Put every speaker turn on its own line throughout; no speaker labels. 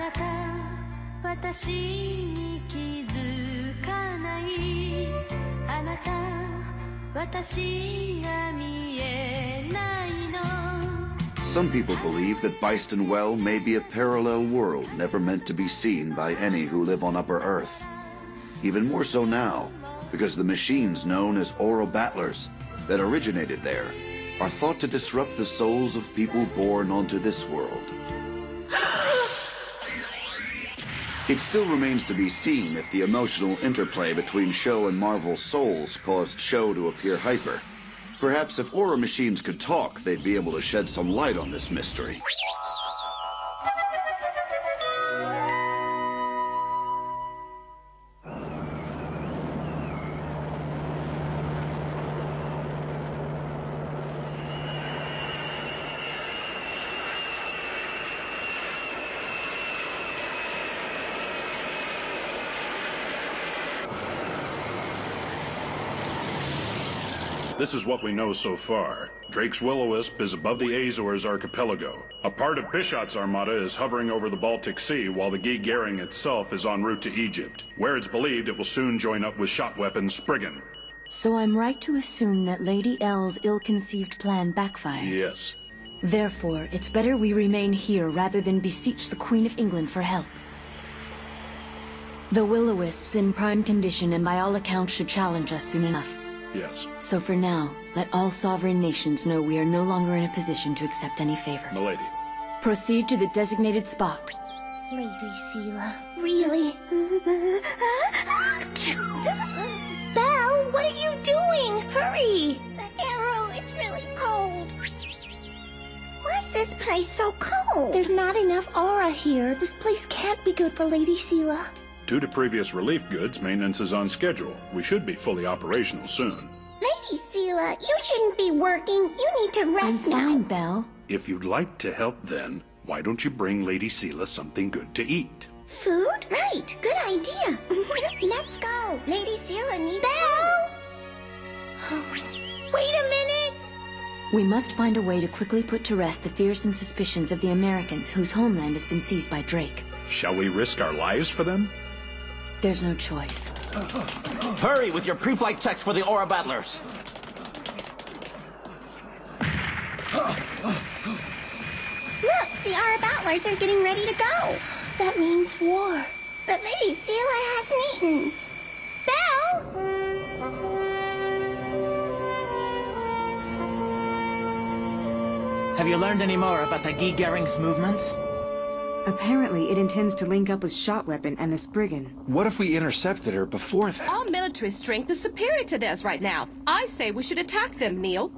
なた私に気づかないあなた私が見えないの
Some people believe that Byston Well may be a parallel world never meant to be seen by any who live on Upper Earth. Even more so now, because the machines known as Oro Battlers that originated there are thought to disrupt the souls of people born onto this world. It still remains to be seen if the emotional interplay between Show and Marvel's souls caused Show to appear hyper. Perhaps if Aura machines could talk, they'd be able to shed some light on this mystery.
This is what we know so far. Drake's Will-O-Wisp is above the Azores archipelago. A part of Bishot's armada is hovering over the Baltic Sea, while the Guy Gering itself is en route to Egypt, where it's believed it will soon join up with shot weapon Spriggan.
So I'm right to assume that Lady L's ill-conceived plan backfired?
Yes.
Therefore, it's better we remain here rather than beseech the Queen of England for help. The Will-O-Wisp's in prime condition and by all accounts should challenge us soon enough.
Yes.
So for now, let all sovereign nations know we are no longer in a position to accept any favors.
Milady.
Proceed to the designated spot.
Lady Sela, really? Belle, what are you doing? Hurry! The arrow is really cold. Why is this place so cold? There's not enough aura here. This place can't be good for Lady Sela.
Due to previous relief goods, maintenance is on schedule. We should be fully operational soon.
Lady Sela, you shouldn't be working. You need to rest now.
I'm fine, Belle.
If you'd like to help then, why don't you bring Lady Sela something good to eat?
Food? Right. Good idea. Let's go. Lady Sela needs Belle! Wait a minute!
We must find a way to quickly put to rest the fears and suspicions of the Americans whose homeland has been seized by Drake.
Shall we risk our lives for them?
There's no choice.
Hurry with your pre-flight checks for the Aura Battlers.
Look, the Aura Battlers are getting ready to go. That means war. But Lady Sela hasn't eaten. Belle!
Have you learned any more about the Guy Gering's movements?
Apparently, it intends to link up with Shot Weapon and the Spriggan.
What if we intercepted her before that?
Our military strength is superior to theirs right now. I say we should attack them, Neil.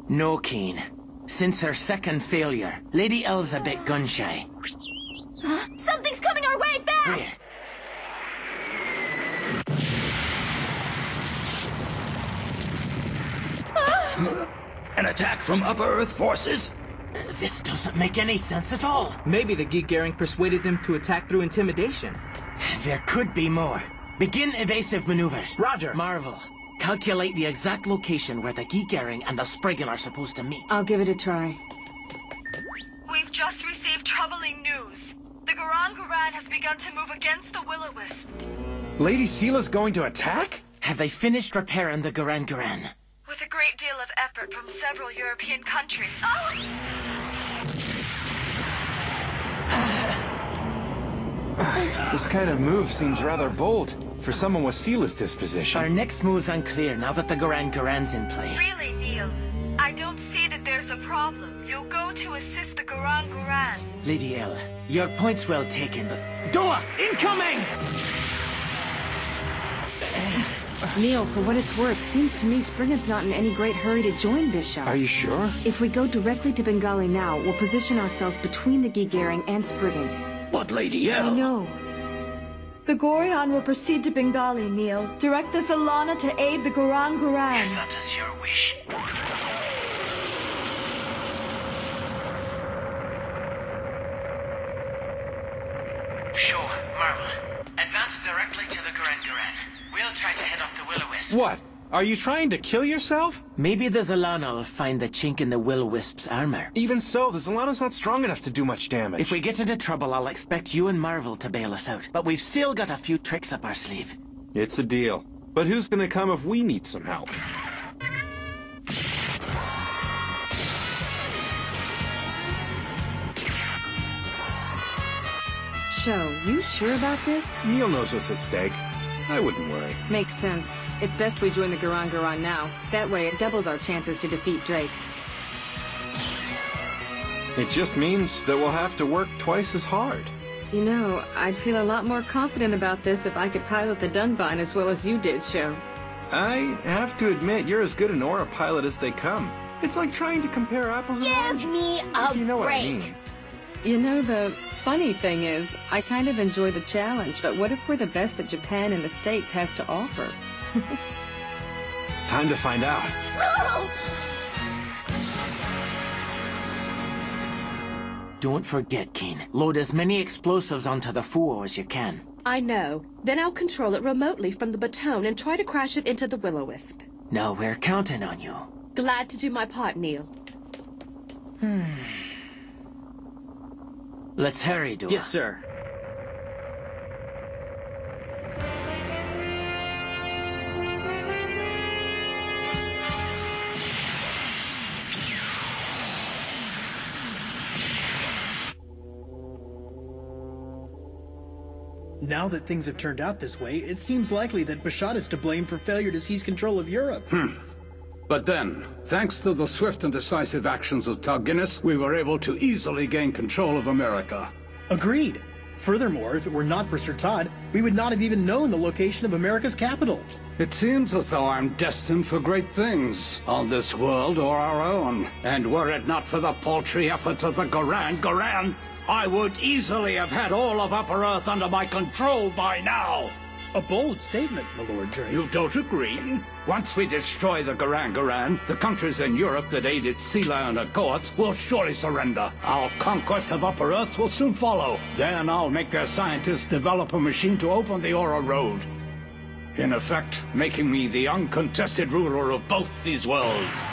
No, Keen. Since her second failure, Lady L's a bit gun-shy.
Something's coming our way, fast!
Wait. An attack from Upper Earth forces? This doesn't make any sense at all.
Maybe the Guy Gering persuaded them to attack through intimidation.
There could be more. Begin evasive maneuvers.
Roger.
Marvel, calculate the exact location where the Guy Gering and the Spriggan are supposed to meet.
I'll give it a try.
We've just received troubling news. The Garan has begun to move against the Will-O-Wisp.
Lady Sela's going to attack?
Have they finished repairing the Garan?
With a great deal of effort from several European countries. Oh!
This kind of move seems rather bold for someone with Sela's disposition.
Our next move's unclear now that the Garan's in play.
Really, Neil? I don't see that there's a problem. You'll go to assist the Garan.
Lady L, your point's well taken, but... Doa! Incoming!
Neil, for what it's worth, seems to me Spriggan's not in any great hurry to join Bishop.
Are you sure?
If we go directly to Bengali now, we'll position ourselves between the Guy Gering and Spriggan.
But Lady L...
I know.
The Gorion will proceed to Bengali, Neil. Direct the Solana to aid the Garan.
If that is your wish. Sure, Marvel. Advance directly to the Garan. We'll try to head off the Will-O-Wisp.
What? Are you trying to kill yourself?
Maybe the Zalana will find the chink in the Will-O-Wisp's armor.
Even so, the Zalana's not strong enough to do much damage.
If we get into trouble, I'll expect you and Marvel to bail us out. But we've still got a few tricks up our sleeve.
It's a deal. But who's gonna come if we need some help?
Sho, you sure about this?
Neil knows what's at stake. I wouldn't worry.
Makes sense. It's best we join the Garan Garan now. That way it doubles our chances to defeat Drake.
It just means that we'll have to work twice as hard.
You know, I'd feel a lot more confident about this if I could pilot the Dunbine as well as you did, Sho.
I have to admit, you're as good an aura pilot as they come. It's like trying to compare apples and oranges.
Give me a
if you know what I
break.
mean.
You know, the funny thing is, I kind of enjoy the challenge, but what if we're the best that Japan and the States has to offer?
Time to find out.
Don't forget, Keen. Load as many explosives onto the Fuo as you can.
I know. Then I'll control it remotely from the baton and try to crash it into the Will-O-Wisp.
No, we're counting on you.
Glad to do my part, Neil.
Let's hurry, Dua.
Yes, sir.
Now that things have turned out this way, it seems likely that Bashad is to blame for failure to seize control of Europe.
But then, thanks to the swift and decisive actions of Tug Guinness, we were able to easily gain control of America.
Agreed. Furthermore, if it were not for Sir Todd, we would not have even known the location of America's capital.
It seems as though I'm destined for great things, on this world or our own. And were it not for the paltry efforts of the Garan Garan, I would easily have had all of Upper Earth under my control by now.
A bold statement, my Lord Drake.
You don't agree? Once we destroy the Garan Garan, the countries in Europe that aided Sela and her cohorts will surely surrender. Our conquest of Upper Earth will soon follow. Then I'll make their scientists develop a machine to open the Aura Road. In effect, making me the uncontested ruler of both these worlds.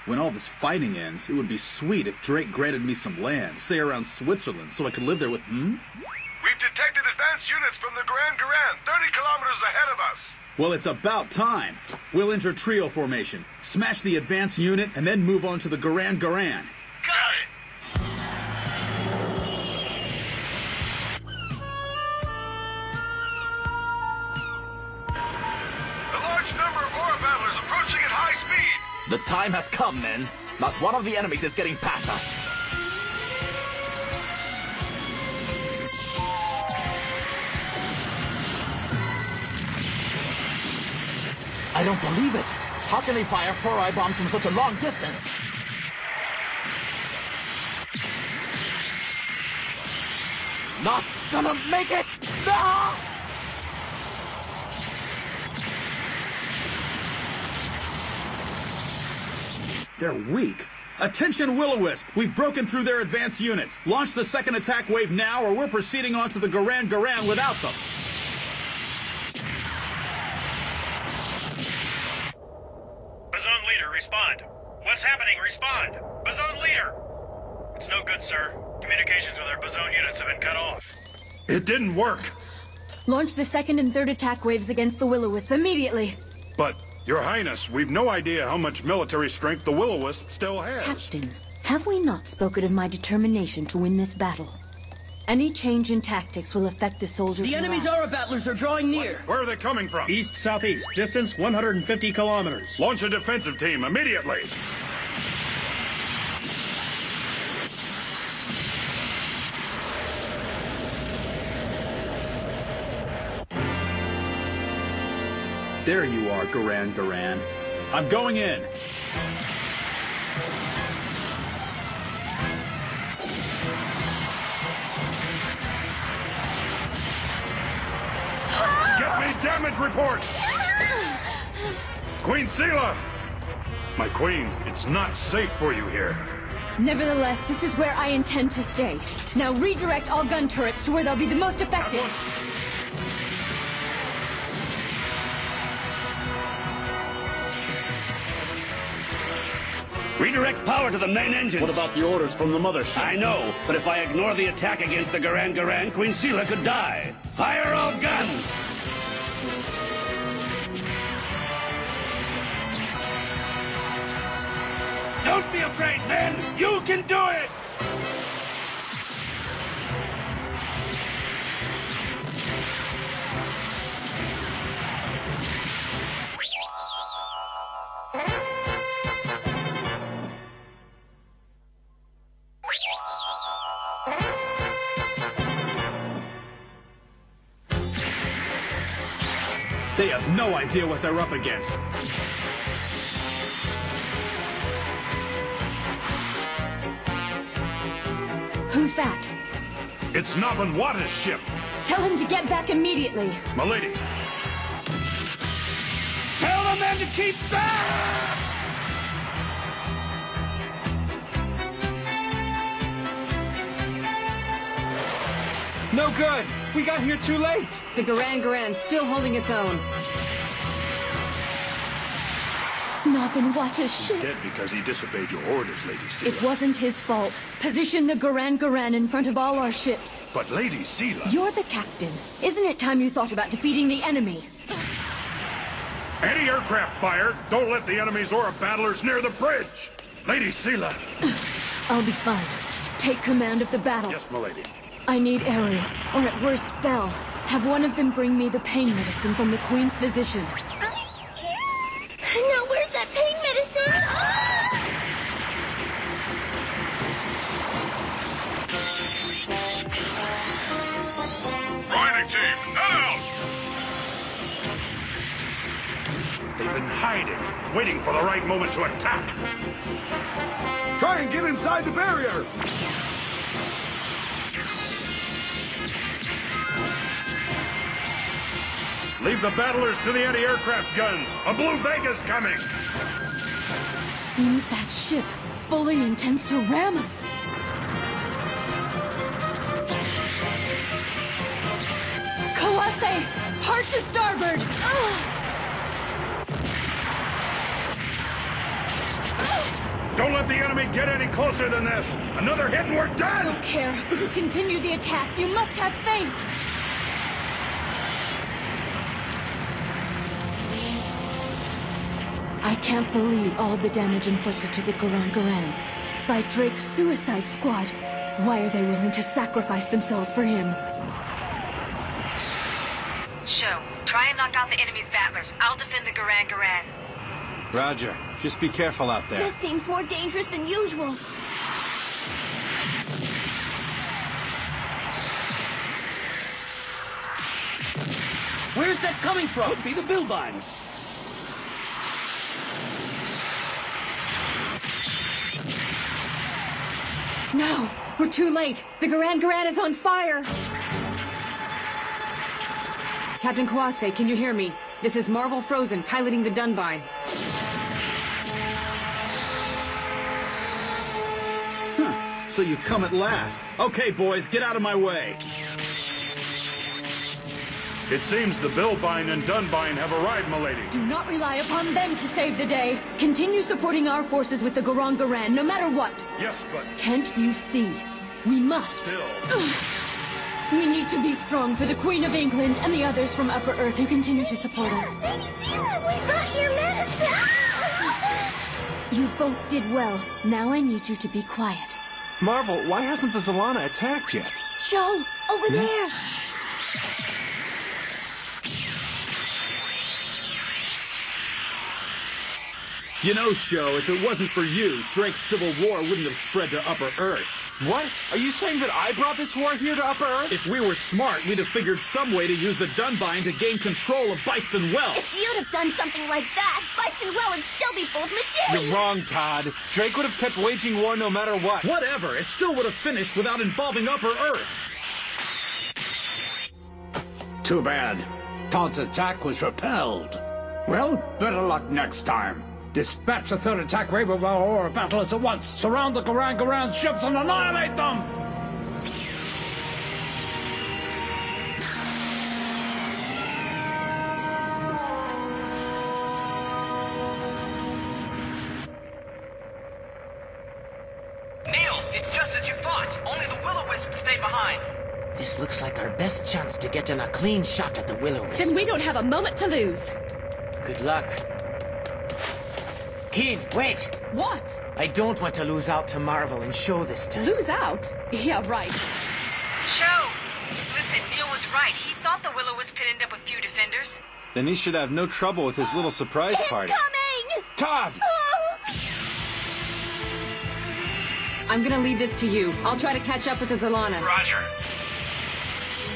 When all this fighting ends, it would be sweet if Drake granted me some land, say around Switzerland, so I could live there with,
We've detected advanced units from the Garan Garan, 30 kilometers ahead of us.
Well, it's about time. We'll enter trio formation, smash the advanced unit, and then move on to the Garan Garan.
Got it. A large number of Aura battlers approaching at high speed.
The time has come, men. Not one of the enemies is getting past us. I don't believe it. How can they fire 4-eye bombs from such a long distance? Not gonna make it! No!
They're weak. Attention, Will-O-Wisp! We've broken through their advanced units. Launch the second attack wave now, or we're proceeding on to the Garan Garan without them.
Bazone leader, respond. What's happening? Respond. Bazone leader! It's no good, sir. Communications with our Bazone units have been cut off.
It didn't work.
Launch the second and third attack waves against the Will-O-Wisp immediately.
But, Your Highness, we've no idea how much military strength the Will-O-Wisp still has.
Captain, have we not spoken of my determination to win this battle? Any change in tactics will affect the soldiers'
The enemy's
morale.
Aura battlers are drawing near.
Where are they coming from?
East-southeast, distance 150 kilometers.
Launch a defensive team immediately.
There you are, Garan Garan. I'm going in.
Get me damage reports! Queen Sela! My queen, it's not safe for you here.
Nevertheless, this is where I intend to stay. Now redirect all gun turrets to where they'll be the most effective.
Redirect power to the main engines.
What about the orders from the mothership?
I know, but if I ignore the attack against the Garan, Queen Sela could die. Fire all guns! Don't be afraid, men! You can do it!
They have no idea what they're up against.
Who's that?
It's Nabanwada's ship.
Tell him to get back immediately.
Milady.
Tell the men to keep back!
No good! We got here too late!
The Garan's still holding its own.
Nabanwada's ship.
Dead because he disobeyed your orders, Lady Sela.
It wasn't his fault. Position the Garan in front of all our ships.
But Lady Sela...
You're the captain. Isn't it time you thought about defeating the enemy?
Anti-aircraft fire! Don't let the enemy's aura battlers near the bridge! Lady Sela!
I'll be fine. Take command of the battle.
Yes, milady.
I need Eru, or at worst, Belle. Have one of them bring me the pain medicine from the Queen's physician.
I'm scared. Now, where's that pain medicine?
Riding team, head out!
They've been hiding, waiting for the right moment to attack.
Try and get inside the barrier!
Leave the battlers to the anti-aircraft guns. A Blue Vega's coming.
Seems that ship fully intends to ram us. Kawase! Hard to starboard!
Don't let the enemy get any closer than this. Another hit and we're done!
I don't care. Continue the attack. You must have faith. I can't believe all of the damage inflicted to the Garan by Drake's suicide squad. Why are they willing to sacrifice themselves for him?
Show, try and knock out the enemy's battlers. I'll defend the Garan.
Roger. Just be careful out there.
This seems more dangerous than usual.
Where's that coming from? Could be the Bilbine.
No! We're too late! The Garan is on fire! Captain Kawase, can you hear me? This is Marvel Frozen, piloting the Dunbine.
Huh. So you come at last. Okay, boys, get out of my way.
It seems the Bilbine and Dunbine have arrived, milady.
Do not rely upon them to save the day. Continue supporting our forces with the Garan, no matter what.
Yes, but...
Can't you see? We must.
Still.
We need to be strong for the Queen of England and the others from Upper Earth who continue to support us.
Lady Sela, we brought your medicine!
You both did well. Now I need you to be quiet.
Marvel, why hasn't the Zalana attacked yet?
Show, over there!
You know, Sho, if it wasn't for you, Drake's civil war wouldn't have spread to Upper Earth.
What? Are you saying that I brought this war here to Upper Earth?
If we were smart, we'd have figured some way to use the Dunbine to gain control of Byston Well.
If you'd have done something like that, Byston Well would still be full of machines!
You're wrong, Todd. Drake would have kept waging war no matter what.
Whatever, it still would have finished without involving Upper Earth.
Too bad. Todd's attack was repelled. Well, better luck next time. Dispatch the third attack wave of our Aura battlers at once. Surround the Garand Garand ships and annihilate them!
Neil, it's just as you thought. Only the Will-O-Wisps stay behind.
This looks like our best chance to get in a clean shot at the Will-O-Wisp.
Then we don't have a moment to lose.
Good luck. Keen, wait!
What?
I don't want to lose out to Marvel and Show this time.
Lose out? Yeah, right.
Show! Listen, Neil was right. He thought the Will-O-Wisp could end up with few defenders.
Then he should have no trouble with his little surprise party.
Coming!
Todd!
I'm gonna leave this to you. I'll try to catch up with the Zalana.
Roger.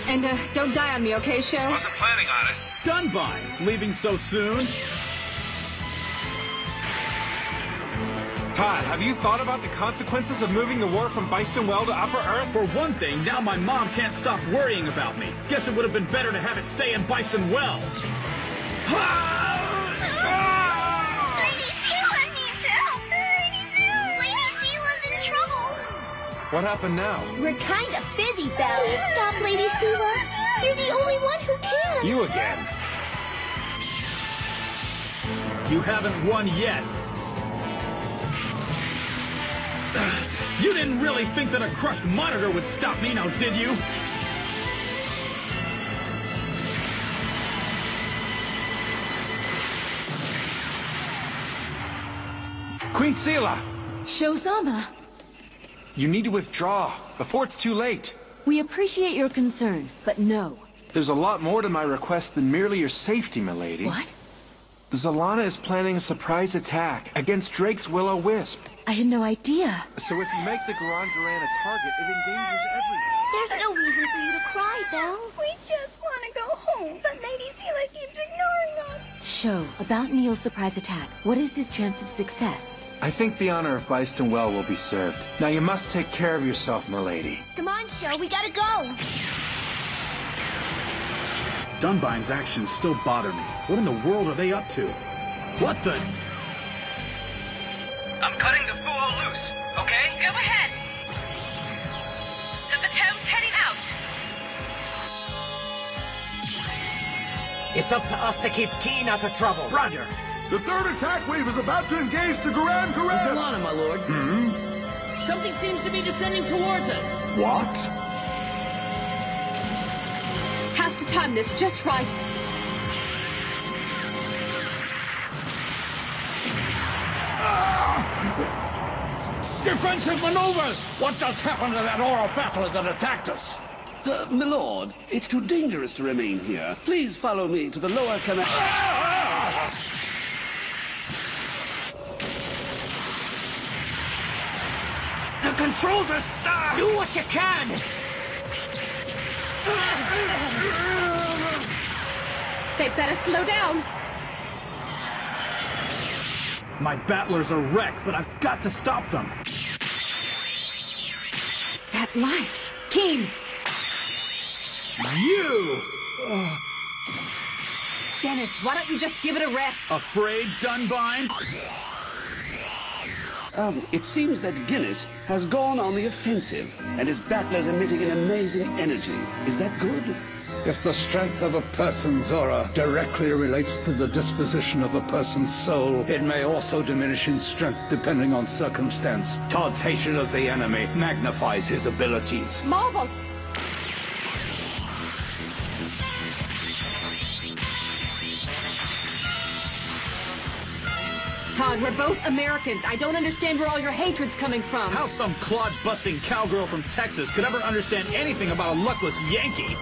And, don't die on me, okay, Show?
Wasn't planning on it.
Dunbine, leaving so soon?
Todd, have you thought about the consequences of moving the war from Byston Well to Upper Earth?
For one thing, now my mom can't stop worrying about me. Guess it would have been better to have it stay in Byston Well.
Lady Seela needs help! Lady Seela's in trouble!
What happened now?
We're kind of busy, Belle. Please stop, Lady Seela. You're the only one who can.
You again.
You haven't won yet. You didn't really think that a crushed monitor would stop me, now did you?
Queen Seela!
Shozama,
You need to withdraw before it's too late.
we appreciate your concern, but no.
There's a lot more to my request than merely your safety, milady.
What?
The Zalana is planning a surprise attack against Drake's Will-O-Wisp.
I had no idea.
So if you make the Garand Garand a target, it endangers everyone.
There's no reason for you to cry, Belle. We just want to go home, but Lady Seela keeps ignoring us.
Show, about Neil's surprise attack, what is his chance of success?
I think the honor of Byston Well will be served. Now you must take care of yourself, milady.
Come on, Show, we gotta go.
Dunbine's actions still bother me. What in the world are they up to? What the...
I'm cutting the Fuo loose, okay?
Go ahead. The Baton's heading out.
It's up to us to keep Keen out of trouble.
Roger. The third attack wave is about to engage the Garand Garand.
Zalana, my lord. Something seems to be descending towards us.
What?
Have to time this just right.
Defensive maneuvers! What just happened to that Aura battler that attacked us?
My lord, it's too dangerous to remain here. Please follow me to the lower command...
The controls are stuck! Do what you can!
They better slow down.
My battlers are wrecked, but I've got to stop them.
That light. Keen!
You!
Dennis, why don't you just give it a rest?
Afraid, Dunbine?
It seems that Guinness has gone on the offensive, and his battlers emitting an amazing energy. Is that good?
If the strength of a person's aura directly relates to the disposition of a person's soul, it may also diminish in strength depending on circumstance. Todd's hatred of the enemy magnifies his abilities.
Marvel!
Todd, we're both Americans. I don't understand where all your hatred's coming from.
How some clod-busting cowgirl from Texas could ever understand anything about a luckless Yankee?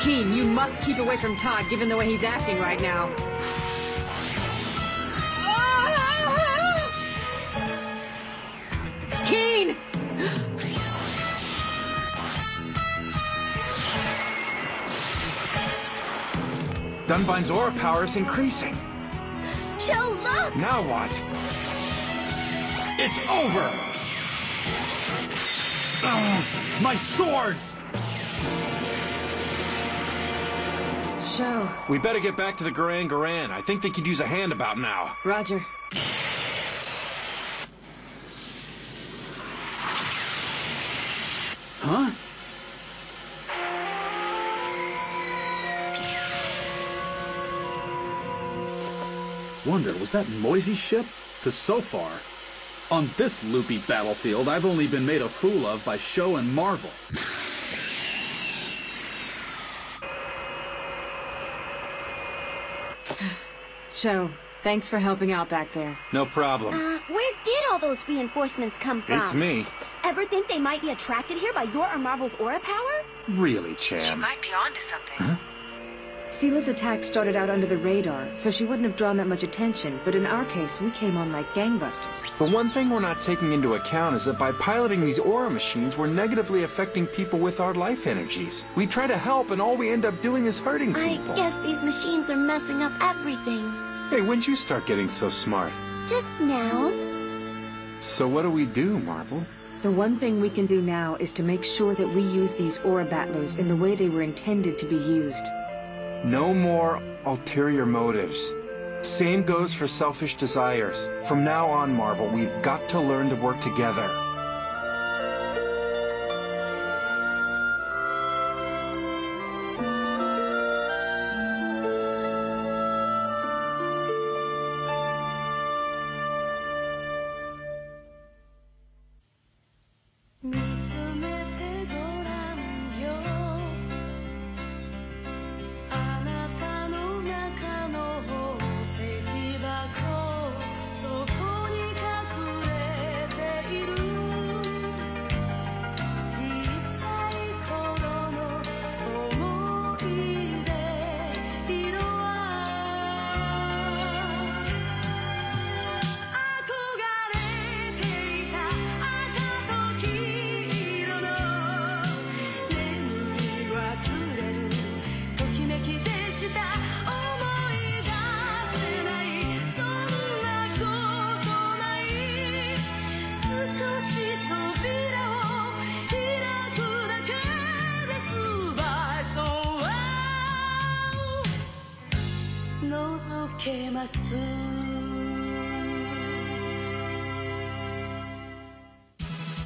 Keen, you must keep away from Todd, given the way he's acting right now. Keen!
Dunbine's aura power is increasing.
Show, look!
Now what?
It's over! My sword!
Show.
We better get back to the Garan Garan. I think they could use a hand about now.
Roger.
Huh? Wonder, was that Moisey's ship? Because so far, on this loopy battlefield, I've only been made a fool of by Show and Marvel.
Show, thanks for helping out back there.
No problem.
Where did all those reinforcements come from?
It's me.
Ever think they might be attracted here by your or Marvel's aura power?
Really, Chan?
She might be onto something.
Huh?
Seela's attack started out under the radar, so she wouldn't have drawn that much attention, but in our case, we came on like gangbusters.
The one thing we're not taking into account is that by piloting these aura machines, we're negatively affecting people with our life energies. We try to help, and all we end up doing is hurting people.
I guess these machines are messing up everything.
Hey, when'd you start getting so smart?
Just now.
So what do we do, Marvel?
The one thing we can do now is to make sure that we use these aura battlers in the way they were intended to be used.
No more ulterior motives. Same goes for selfish desires. From now on, Marvel, we've got to learn to work together.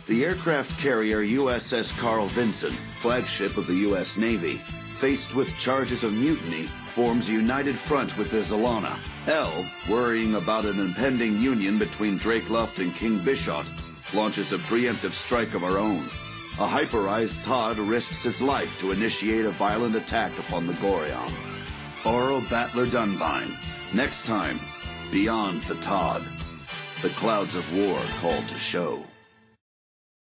The aircraft carrier USS Carl Vinson, flagship of the U.S. Navy, faced with charges of mutiny, forms a united front with the Zalana. L, worrying about an impending union between Drake Luft and King Bishot, launches a preemptive strike of her own. A hyperized Todd risks his life to initiate a violent attack upon the Gorion. Oro Battler Dunbine. Next time, Beyond the Todd. The clouds of war called to show.